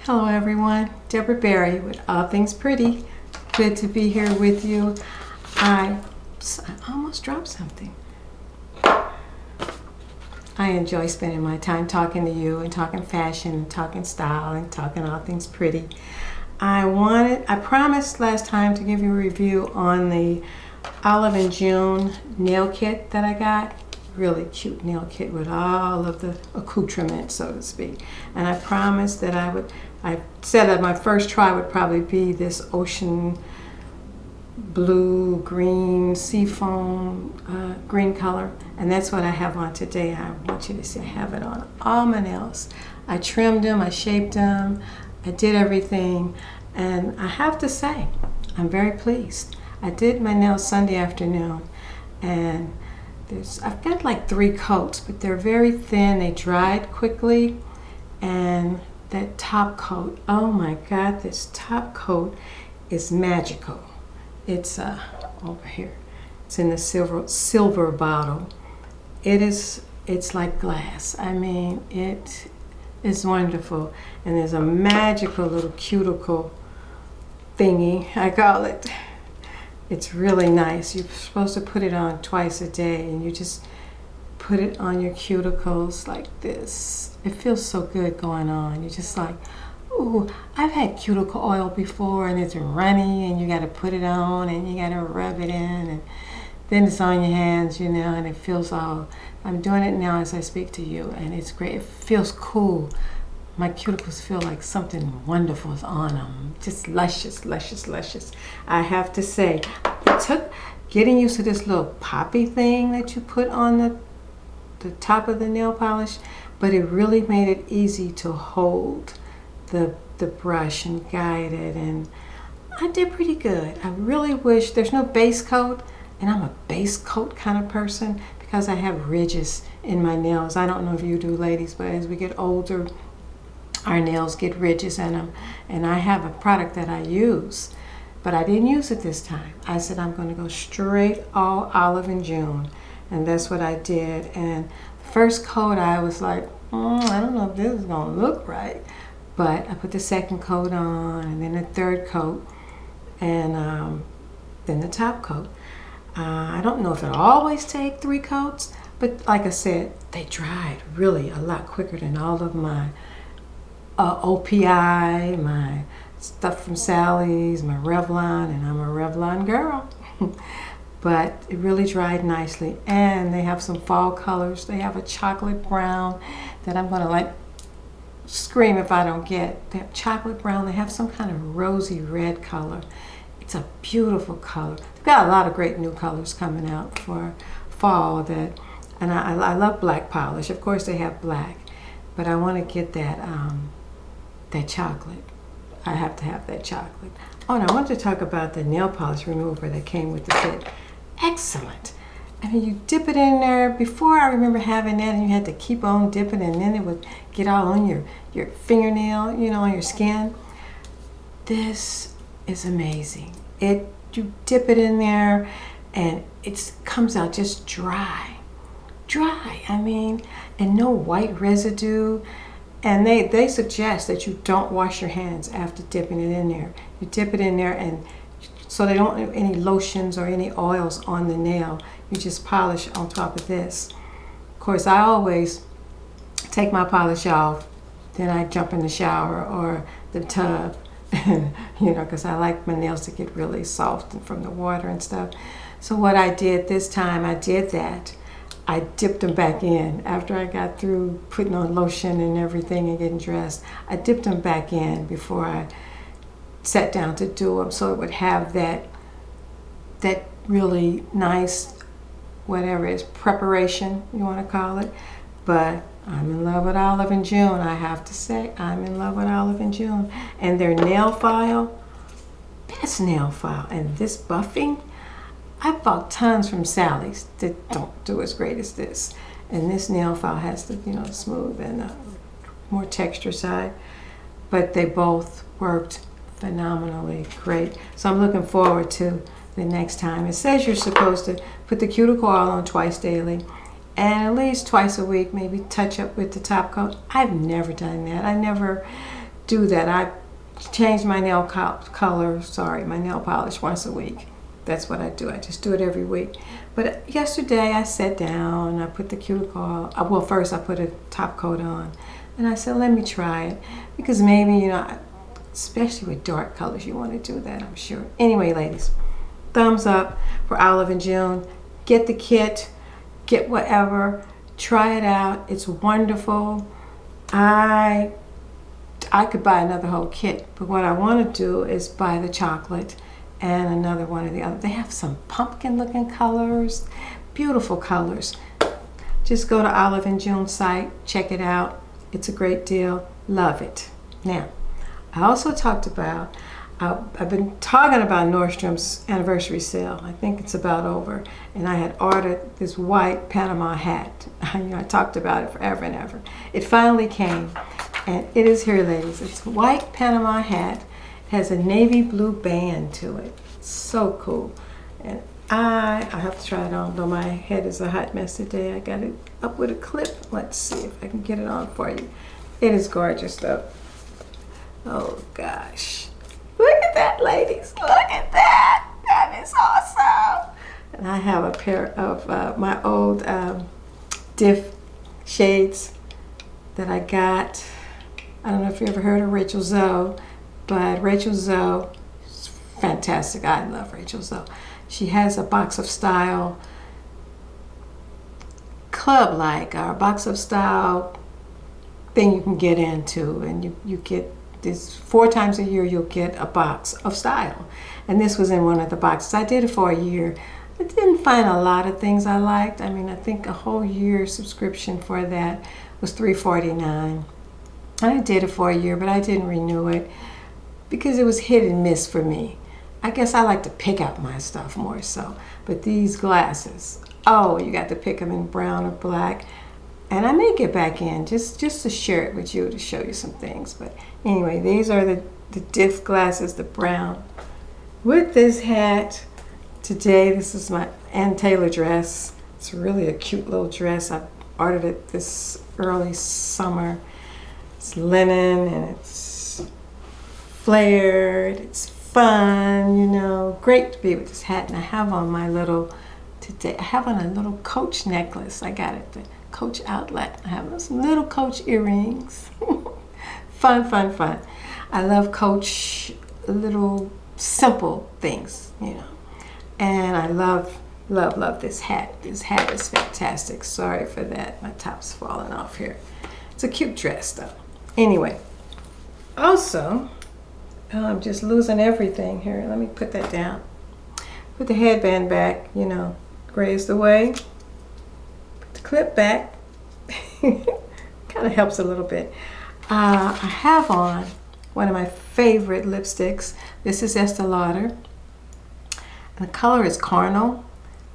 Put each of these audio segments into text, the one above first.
Hello everyone, Deborah Berry with All Things Pretty. Good to be here with you. I almost dropped something. I enjoy spending my time talking to you and talking fashion and talking style and talking all things pretty. I promised last time to give you a review on the Olive and June nail kit that I got. Really cute nail kit with all of the accoutrements, so to speak. And I promised that I said that my first try would probably be this ocean blue, green, seafoam, green color. And that's what I have on today. I want you to see I have it on all my nails. I trimmed them, I shaped them, I did everything. And I have to say, I'm very pleased. I did my nails Sunday afternoon, and I've got like 3 coats, but they're very thin. They dried quickly, and that top coat, oh my God, this top coat is magical. It's over here. It's in the silver bottle. It's like glass. I mean, it is wonderful, and there's a magical little cuticle thingy, I call it. It's really nice. You're supposed to put it on twice a day, and you just put it on your cuticles like this. It feels so good going on. You're just like, ooh, I've had cuticle oil before, and it's runny, and you got to put it on, and you got to rub it in, and then it's on your hands, you know, and it feels all, I'm doing it now as I speak to you, and it's great. It feels cool. My cuticles feel like something wonderful is on them. Just luscious, luscious, luscious. I have to say, it took getting used to this little poppy thing that you put on the top of the nail polish, but it really made it easy to hold the brush and guide it, and I did pretty good. I really wish, there's no base coat, and I'm a base coat kind of person because I have ridges in my nails. I don't know if you do, ladies, but as we get older, our nails get ridges in them, and I have a product that I use, but I didn't use it this time. I said I'm going to go straight all Olive and June, and that's what I did. And the first coat I was like, I don't know if this is going to look right, but I put the second coat on, and then the third coat, and then the top coat. I don't know if it'll always take 3 coats, but like I said, they dried really a lot quicker than all of my OPI, my stuff from Sally's, my Revlon, and I'm a Revlon girl. But it really dried nicely, and they have some fall colors. They have a chocolate brown that I'm gonna like scream if I don't get. They have chocolate brown. They have some kind of rosy red color. It's a beautiful color. They've got a lot of great new colors coming out for fall. And I love black polish. Of course, they have black, but I want to get that chocolate. I have to have that chocolate. Oh, and I wanted to talk about the nail polish remover that came with the kit. Excellent. I mean, you dip it in there. Before, I remember having that, and you had to keep on dipping, and then it would get all on your fingernail, you know, on your skin. This is amazing. You dip it in there, and it comes out just dry. I mean, and no white residue. And they suggest that you don't wash your hands after dipping it in there. You dip it in there, and so they don't have any lotions or any oils on the nail. You just polish on top of this. Of course, I always take my polish off, then I jump in the shower or the tub, you know, because I like my nails to get really soft and from the water and stuff. So what I did this time, I did that. I dipped them back in after I got through putting on lotion and everything and getting dressed. I dipped them back in before I sat down to do them, so it would have that really nice, whatever it is, preparation you want to call it. But I'm in love with Olive and June. I have to say, I'm in love with Olive and June. And their nail file, best nail file. And this buffing, I bought tons from Sally's that don't do as great as this. And this nail file has the, you know, smooth and more texture side. But they both worked phenomenally great. So I'm looking forward to the next time. It says you're supposed to put the cuticle oil on twice daily, and at least twice a week, maybe touch up with the top coat. I've never done that. I never do that. I change my nail color, my nail polish once a week. That's what I do. I just do it every week. But yesterday I sat down, I put the cuticle, well, first I put a top coat on, and I said, let me try it. Because maybe, you know, especially with dark colors, you want to do that, I'm sure. Anyway, ladies, thumbs up for Olive and June. Get the kit, get whatever, try it out. It's wonderful. I could buy another whole kit, but what I want to do is buy the chocolate and another one of the other. They have some pumpkin looking colors, beautiful colors. Just go to Olive and June's site, check it out. It's a great deal. Love it. Now, I also talked about, I've been talking about Nordstrom's anniversary sale. I think it's about over. And I had ordered this white Panama hat. You know, I talked about it forever and ever. It finally came, and it is here, ladies. It's a white Panama hat. It has a navy blue band to it. It's so cool. And I have to try it on, though my head is a hot mess today. I got it up with a clip. Let's see if I can get it on for you. It is gorgeous, though. Oh, gosh. Look at that, ladies. Look at that. That is awesome. And I have a pair of my old diff shades that I got. I don't know if you ever heard of Rachel Zoe, but Rachel Zoe is fantastic. I love Rachel Zoe. She has a Box of Style club-like, or a Box of Style thing you can get into, and you get this 4 times a year. You'll get a Box of Style, and this was in one of the boxes. I did it for a year. I didn't find a lot of things I liked. I mean, I think a whole year subscription for that was $3.49. I did it for a year, but I didn't renew it because it was hit and miss for me. I guess I like to pick out my stuff more so. But these glasses, oh, you got to pick them in brown or black. And I may get back in just to share it with you, to show you some things. But anyway, these are the diff glasses, the brown. With this hat, today, this is my Ann Taylor dress. It's really a cute little dress. I ordered it this early summer. It's linen and it's flared. It's fun, you know. Great to be with this hat. And I have on my little, today, I have on a little Coach necklace. I got it at the Coach outlet. I have some little Coach earrings. Fun, fun, fun. I love Coach little simple things, you know. And I love, love, love this hat. This hat is fantastic. Sorry for that. My top's falling off here. It's a cute dress, though. Anyway, also, I'm just losing everything here. Let me put that down. Put the headband back, you know, graze the way. Put the clip back. Kind of helps a little bit. I have on one of my favorite lipsticks. This is Estee Lauder. The color is Carnal,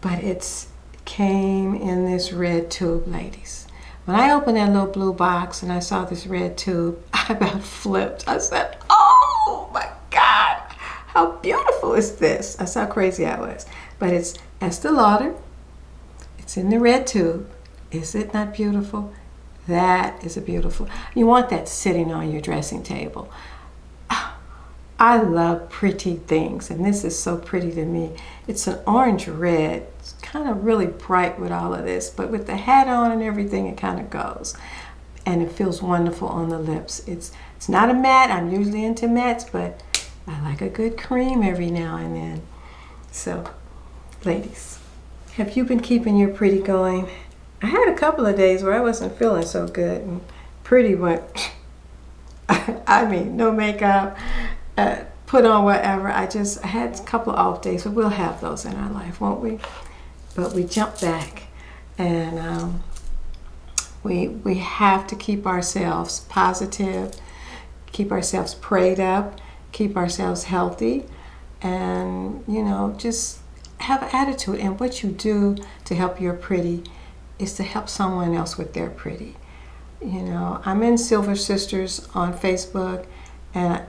but it came in this red tube, ladies. When I opened that little blue box and I saw this red tube, I about flipped. I said, oh my God, how beautiful is this? That's how crazy I was. But it's Estee Lauder. It's in the red tube. Is it not beautiful? That is a beautiful. You want that sitting on your dressing table. I love pretty things, and this is so pretty to me. It's an orange red. It's kind of really bright with all of this, but with the hat on and everything, it kind of goes. And it feels wonderful on the lips. It's not a matte. I'm usually into mattes, but I like a good cream every now and then. So, ladies, have you been keeping your pretty going? I had a couple of days where I wasn't feeling so good, and pretty went, I mean, no makeup, put on whatever. I had a couple of off days, but we'll have those in our life, won't we? But we jumped back, and we have to keep ourselves positive, keep ourselves prayed up, keep ourselves healthy, and, you know, just have an attitude. And what you do to help your pretty is to help someone else with their pretty. You know, I'm in Silver Sisters on Facebook, and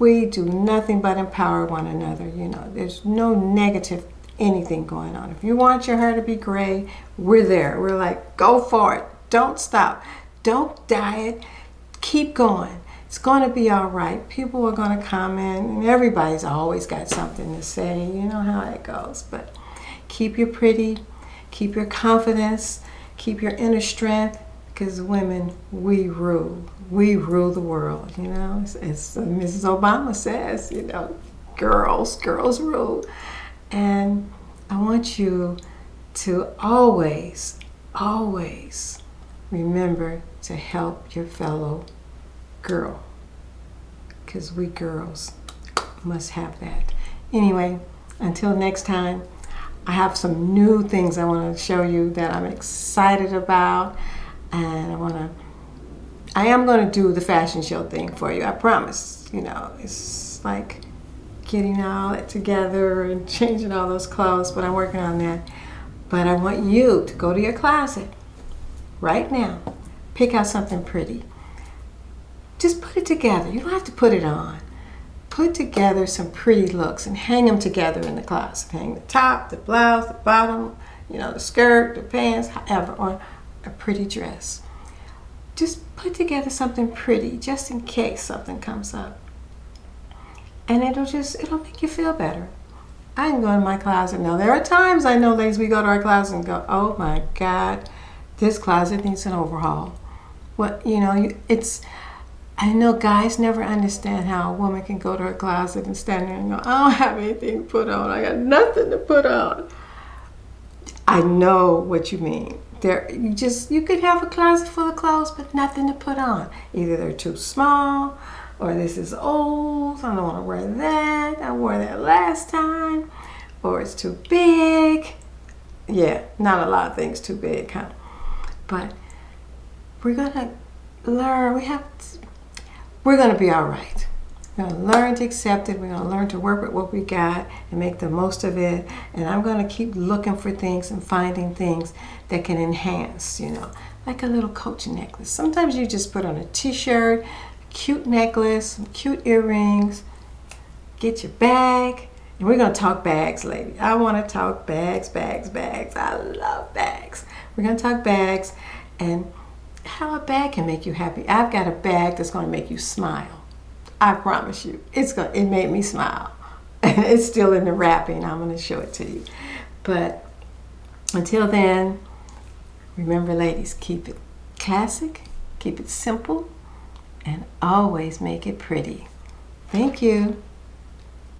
we do nothing but empower one another. You know, there's no negative anything going on. If you want your hair to be gray, we're there. We're like, go for it. Don't stop. Don't diet. Keep going. It's going to be all right. People are going to comment, and everybody's always got something to say. You know how it goes. But keep your pretty, keep your confidence, keep your inner strength, because women, we rule. We rule the world, you know. As Mrs. Obama says, you know, girls rule. And I want you to always, always remember to help your fellow girl, because we girls must have that. Anyway, until next time, I have some new things I want to show you that I'm excited about, and I am going to do the fashion show thing for you. I promise. You know, it's like getting all that together and changing all those clothes, but I'm working on that. But I want you to go to your closet right now, pick out something pretty. Just put it together. You don't have to put it on. Put together some pretty looks and hang them together in the closet. Hang the top, the blouse, the bottom, you know, the skirt, the pants, however, or a pretty dress. Just put together something pretty just in case something comes up. And it'll make you feel better. I can go in my closet now. There are times, I know, ladies, we go to our closet and go, oh my God, this closet needs an overhaul. What, you know, I know guys never understand how a woman can go to her closet and stand there and go, I don't have anything to put on. I got nothing to put on. I know what you mean. You could have a closet full of clothes, but nothing to put on. Either they're too small, or this is old, I don't want to wear that, I wore that last time, or it's too big. Yeah, not a lot of things too big, huh? But we're gonna learn, we're gonna be all right. We're gonna learn to accept it, we're gonna learn to work with what we got and make the most of it, and I'm gonna keep looking for things and finding things that can enhance, you know, like a little Coach necklace. Sometimes you just put on a t-shirt, cute necklace, some cute earrings, get your bag, and we're going to talk bags, lady. I want to talk bags. I love bags. We're going to talk bags and how a bag can make you happy. I've got a bag that's going to make you smile. I promise you. It made me smile. And it's still in the wrapping. I'm going to show it to you. But until then, remember, ladies, keep it classic, keep it simple, and always make it pretty. Thank you.